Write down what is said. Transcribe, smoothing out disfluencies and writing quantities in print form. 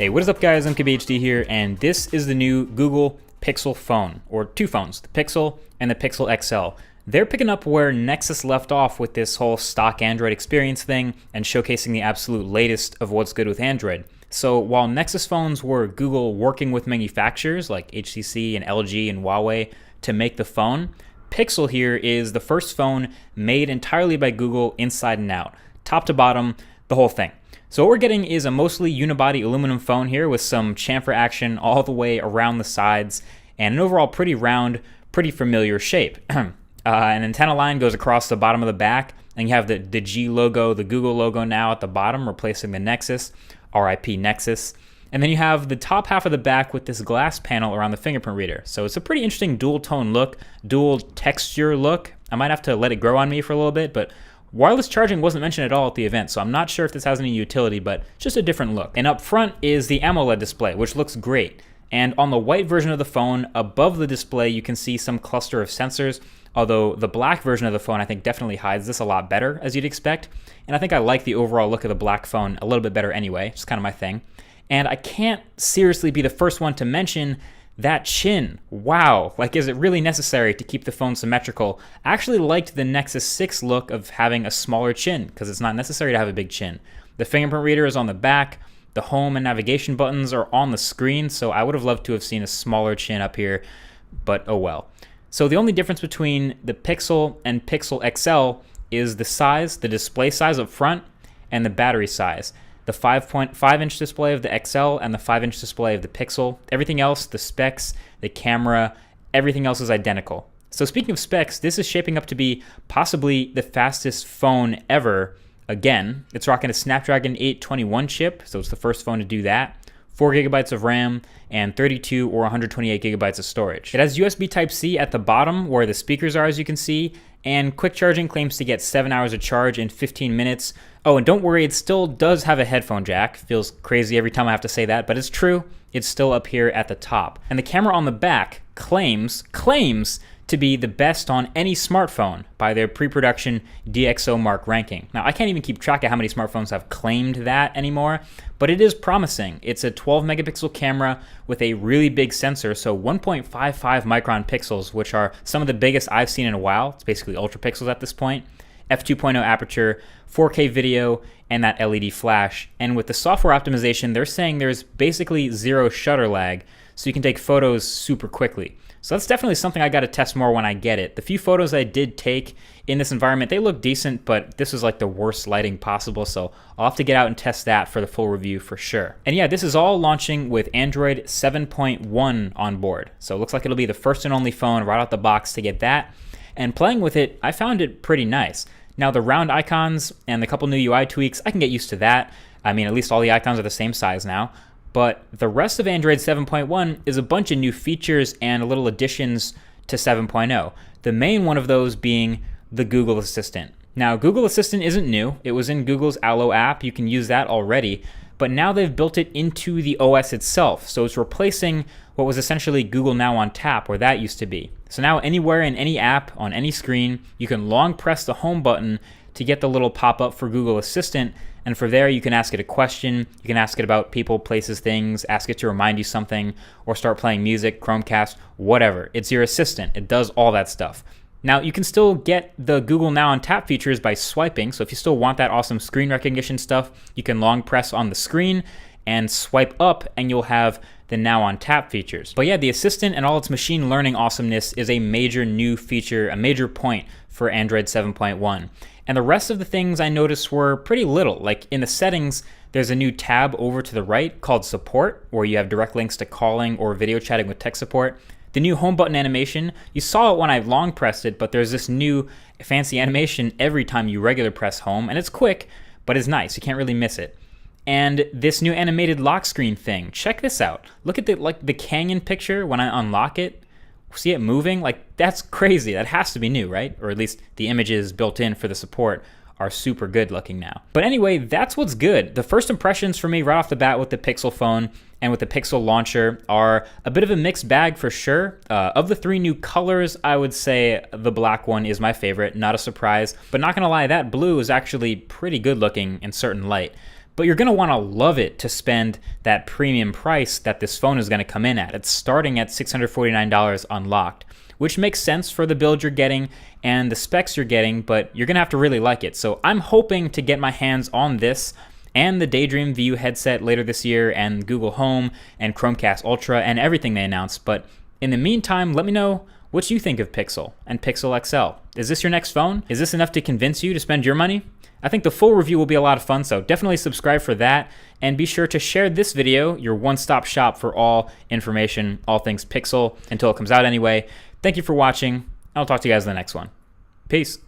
Hey, what is up guys, MKBHD here, and this is the new Google Pixel phone, or two phones, the Pixel and the Pixel XL. They're picking up where Nexus left off with this whole stock Android experience thing and showcasing the absolute latest of what's good with Android. So while Nexus phones were Google working with manufacturers like HTC and LG and Huawei to make the phone, Pixel here is the first phone made entirely by Google inside and out, top to bottom, the whole thing. So what we're getting is a mostly unibody aluminum phone here with some chamfer action all the way around the sides and an overall pretty round, pretty familiar shape. An antenna line goes across the bottom of the back, and you have the G logo, the Google logo now at the bottom, replacing the Nexus, RIP Nexus. And then you have the top half of the back with this glass panel around the fingerprint reader. So it's a pretty interesting dual tone look, dual texture look. I might have to let it grow on me for a little bit, but wireless charging wasn't mentioned at all at the event, so I'm not sure if this has any utility, but just a different look. And up front is the AMOLED display, which looks great. And on the white version of the phone, above the display, you can see some cluster of sensors, although the black version of the phone I think definitely hides this a lot better, as you'd expect. And I think I like the overall look of the black phone a little bit better anyway, just kind of my thing. And I can't seriously be the first one to mention that chin. Wow, like is it really necessary to keep the phone symmetrical? I actually liked the Nexus 6 look of having a smaller chin because it's not necessary to have a big chin. The fingerprint reader is on the back, the home and navigation buttons are on the screen, so I would have loved to have seen a smaller chin up here, but oh well. So the only difference between the Pixel and Pixel XL is the size, the display size up front, and the battery size. The 5.5-inch display of the XL and the 5-inch display of the Pixel. Everything else, the specs, the camera, everything else is identical. So speaking of specs, this is shaping up to be possibly the fastest phone ever. Again, it's rocking a Snapdragon 821 chip, so it's the first phone to do that. 4 gigabytes of RAM, and 32 or 128 gigabytes of storage. It has USB Type-C at the bottom where the speakers are, as you can see, and quick charging claims to get 7 hours of charge in 15 minutes. Oh, and don't worry, it still does have a headphone jack. Feels crazy every time I have to say that, but it's true. It's still up here at the top. And the camera on the back claims to be the best on any smartphone by their pre-production DxOMark ranking. Now, I can't even keep track of how many smartphones have claimed that anymore, but it is promising. It's a 12 megapixel camera with a really big sensor, so 1.55 micron pixels, which are some of the biggest I've seen in a while. It's basically ultra pixels at this point. F2.0 aperture, 4K video, and that LED flash. And with the software optimization, they're saying there's basically zero shutter lag, so you can take photos super quickly. So that's definitely something I got to test more when I get it. The few photos I did take in this environment, they look decent, but this is like the worst lighting possible, so I'll have to get out and test that for the full review for sure. And yeah, this is all launching with Android 7.1 on board. So it looks like it'll be the first and only phone right out the box to get that. And playing with it, I found it pretty nice. Now the round icons and the couple new UI tweaks, I can get used to that. I mean, at least all the icons are the same size now. But the rest of Android 7.1 is a bunch of new features and little additions to 7.0. The main one of those being the Google Assistant. Now, Google Assistant isn't new. It was in Google's Allo app. You can use that already. But now they've built it into the OS itself. So it's replacing what was essentially Google Now on tap, where that used to be. So now anywhere in any app, on any screen, you can long press the home button to get the little pop-up for Google Assistant. And from there, you can ask it a question, you can ask it about people, places, things, ask it to remind you something, or start playing music, Chromecast, whatever. It's your assistant. It does all that stuff. Now, you can still get the Google Now on tap features by swiping, so if you still want that awesome screen recognition stuff, you can long press on the screen and swipe up, and you'll have the Now on tap features. But yeah, the assistant and all its machine learning awesomeness is a major new feature, a major point for Android 7.1. And the rest of the things I noticed were pretty little. Like in the settings, there's a new tab over to the right called Support, where you have direct links to calling or video chatting with tech support. The new home button animation, you saw it when I long pressed it, but there's this new fancy animation every time you regular press home, and it's quick, but it's nice. You can't really miss it. And this new animated lock screen thing, check this out. Look at the canyon picture when I unlock it. See it moving? Like, that's crazy. That has to be new, right? Or at least the images built in for the support are super good looking now. But anyway, that's what's good. The first impressions for me right off the bat with the Pixel phone and with the Pixel launcher are a bit of a mixed bag for sure. Of the three new colors, I would say the black one is my favorite, not a surprise. But not gonna lie, that blue is actually pretty good looking in certain light. but you're going to want to love it to spend that premium price that this phone is going to come in at. It's starting at $649 unlocked, which makes sense for the build you're getting and the specs you're getting, but you're going to have to really like it. So I'm hoping to get my hands on this and the Daydream View headset later this year, and Google Home and Chromecast Ultra and everything they announced. But in the meantime, let me know what you think of Pixel and Pixel XL. Is this your next phone? Is this enough to convince you to spend your money? I think the full review will be a lot of fun, so definitely subscribe for that, and be sure to share this video, your one-stop shop for all information, all things Pixel, until it comes out anyway. Thank you for watching. I'll talk to you guys in the next one. Peace.